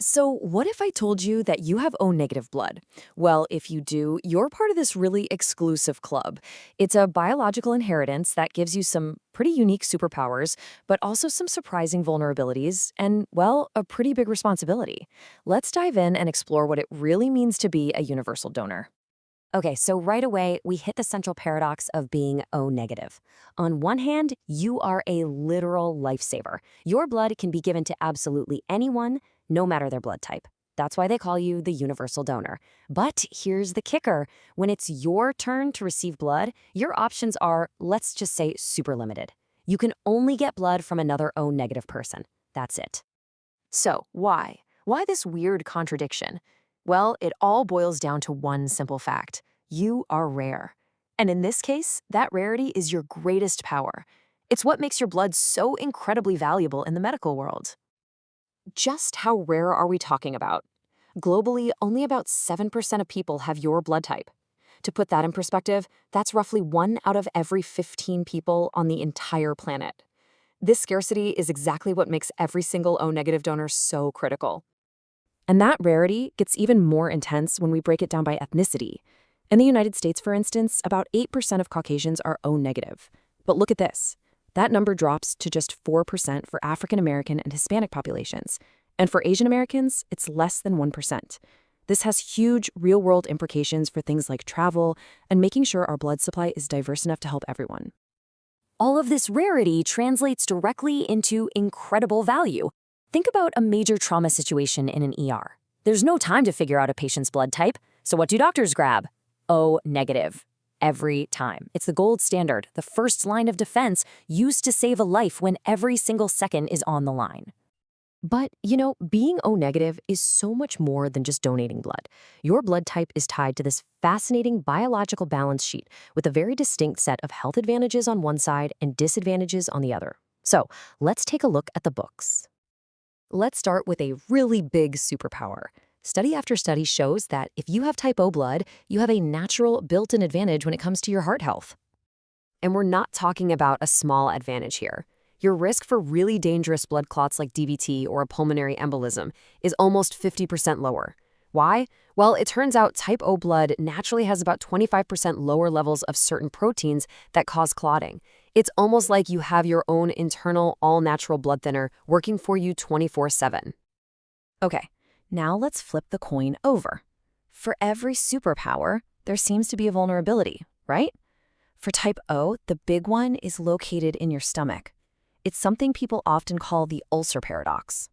So, what if I told you that you have O negative blood? Well, if you do, you're part of this really exclusive club. It's a biological inheritance that gives you some pretty unique superpowers, but also some surprising vulnerabilities and, well, a pretty big responsibility. Let's dive in and explore what it really means to be a universal donor. Okay, so right away, we hit the central paradox of being O negative. On one hand, you are a literal lifesaver. Your blood can be given to absolutely anyone, no matter their blood type. That's why they call you the universal donor. But here's the kicker. When it's your turn to receive blood, your options are, let's just say, super limited. You can only get blood from another O negative person. That's it. So, why? Why this weird contradiction? Well, it all boils down to one simple fact. You are rare. And in this case, that rarity is your greatest power. It's what makes your blood so incredibly valuable in the medical world. Just how rare are we talking about? Globally, only about 7% of people have your blood type. To put that in perspective, that's roughly 1 out of every 15 people on the entire planet. This scarcity is exactly what makes every single O negative donor so critical. And that rarity gets even more intense when we break it down by ethnicity. In the United States, for instance, about 8% of Caucasians are O negative. But look at this. That number drops to just 4% for African American and Hispanic populations. And for Asian Americans, it's less than 1%. This has huge real-world implications for things like travel and making sure our blood supply is diverse enough to help everyone. All of this rarity translates directly into incredible value. Think about a major trauma situation in an ER. There's no time to figure out a patient's blood type, so what do doctors grab? O negative. Every time. It's the gold standard, the first line of defense used to save a life when every single second is on the line. But, being O negative is so much more than just donating blood. Your blood type is tied to this fascinating biological balance sheet with a very distinct set of health advantages on one side and disadvantages on the other. So, let's take a look at the books. Let's start with a really big superpower. Study after study shows that if you have type O blood, you have a natural built-in advantage when it comes to your heart health. And we're not talking about a small advantage here. Your risk for really dangerous blood clots like DVT or a pulmonary embolism is almost 50% lower. Why? Well, it turns out type O blood naturally has about 25% lower levels of certain proteins that cause clotting. It's almost like you have your own internal all-natural blood thinner working for you 24/7. Okay, now let's flip the coin over. For every superpower, there seems to be a vulnerability, right? For type O, the big one is located in your stomach. It's something people often call the ulcer paradox.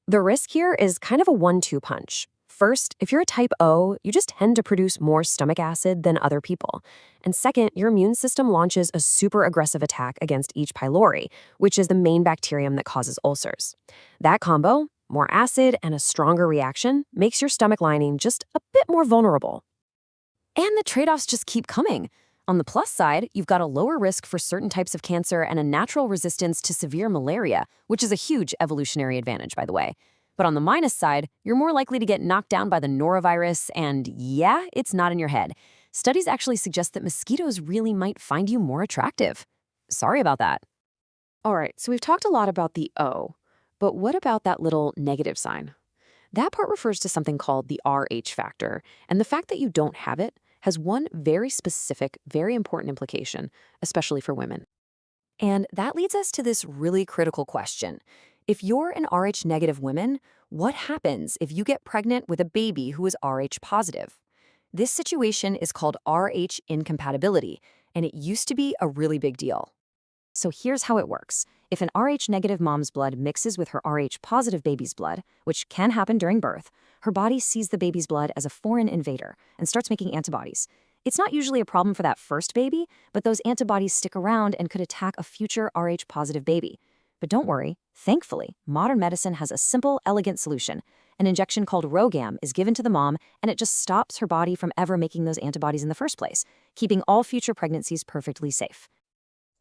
The risk here is kind of a 1-2 punch. First, if you're a type O, you just tend to produce more stomach acid than other people. And second, your immune system launches a super aggressive attack against H. pylori, which is the main bacterium that causes ulcers. That combo, more acid and a stronger reaction, makes your stomach lining just a bit more vulnerable. And the trade-offs just keep coming. On the plus side, you've got a lower risk for certain types of cancer and a natural resistance to severe malaria, which is a huge evolutionary advantage, by the way. But on the minus side, you're more likely to get knocked down by the norovirus, and yeah, it's not in your head. Studies actually suggest that mosquitoes really might find you more attractive. Sorry about that. All right, so we've talked a lot about the O, but what about that little negative sign? That part refers to something called the Rh factor, and the fact that you don't have it has one very specific, very important implication, especially for women. And that leads us to this really critical question. If you're an Rh negative woman, what happens if you get pregnant with a baby who is Rh positive? This situation is called Rh incompatibility, and it used to be a really big deal. So here's how it works. If an Rh negative mom's blood mixes with her Rh positive baby's blood, which can happen during birth, her body sees the baby's blood as a foreign invader and starts making antibodies. It's not usually a problem for that first baby, but those antibodies stick around and could attack a future Rh positive baby. But don't worry, thankfully, modern medicine has a simple, elegant solution. An injection called RhoGAM is given to the mom, and it just stops her body from ever making those antibodies in the first place, keeping all future pregnancies perfectly safe.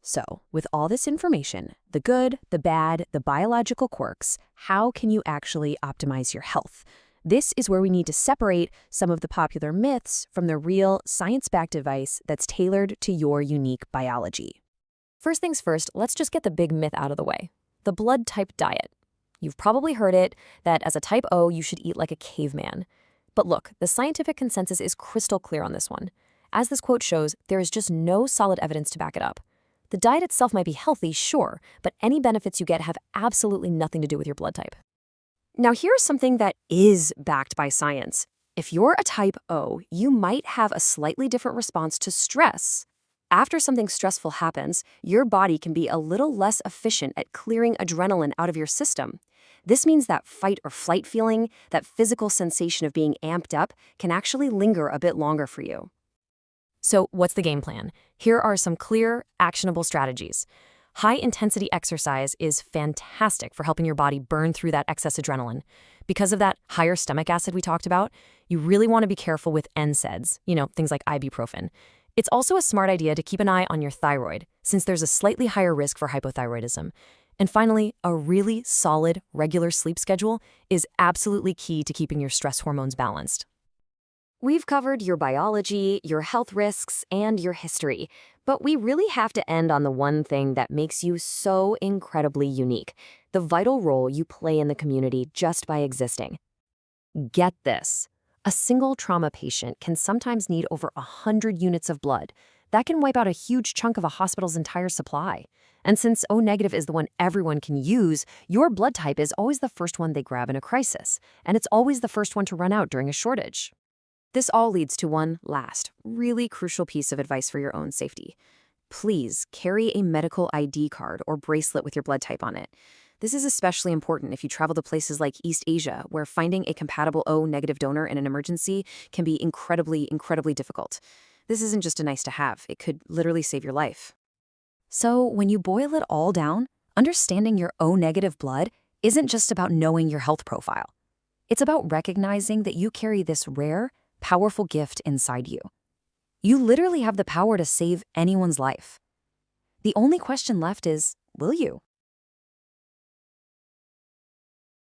So, with all this information, the good, the bad, the biological quirks, how can you actually optimize your health? This is where we need to separate some of the popular myths from the real, science-backed advice that's tailored to your unique biology. First things first, let's just get the big myth out of the way. The blood type diet. You've probably heard it that as a type O, you should eat like a caveman. But look, the scientific consensus is crystal clear on this one. As this quote shows, there is just no solid evidence to back it up. The diet itself might be healthy, sure, but any benefits you get have absolutely nothing to do with your blood type. Now, here's something that is backed by science. If you're a type O, you might have a slightly different response to stress. After something stressful happens, your body can be a little less efficient at clearing adrenaline out of your system. This means that fight or flight feeling, that physical sensation of being amped up, can actually linger a bit longer for you. So, what's the game plan? Here are some clear, actionable strategies. High-intensity exercise is fantastic for helping your body burn through that excess adrenaline. Because of that higher stomach acid we talked about, you really want to be careful with NSAIDs, things like ibuprofen. It's also a smart idea to keep an eye on your thyroid, since there's a slightly higher risk for hypothyroidism. And finally, a really solid, regular sleep schedule is absolutely key to keeping your stress hormones balanced. We've covered your biology, your health risks, and your history, but we really have to end on the one thing that makes you so incredibly unique, the vital role you play in the community just by existing. Get this. A single trauma patient can sometimes need over 100 units of blood. That can wipe out a huge chunk of a hospital's entire supply. And since O-negative is the one everyone can use, your blood type is always the first one they grab in a crisis, and it's always the first one to run out during a shortage. This all leads to one last, really crucial piece of advice for your own safety. Please carry a medical ID card or bracelet with your blood type on it. This is especially important if you travel to places like East Asia, where finding a compatible O-negative donor in an emergency can be incredibly, incredibly difficult. This isn't just a nice to have, it could literally save your life. So when you boil it all down, understanding your O-negative blood isn't just about knowing your health profile. It's about recognizing that you carry this rare, powerful gift inside you. You literally have the power to save anyone's life. The only question left is, will you?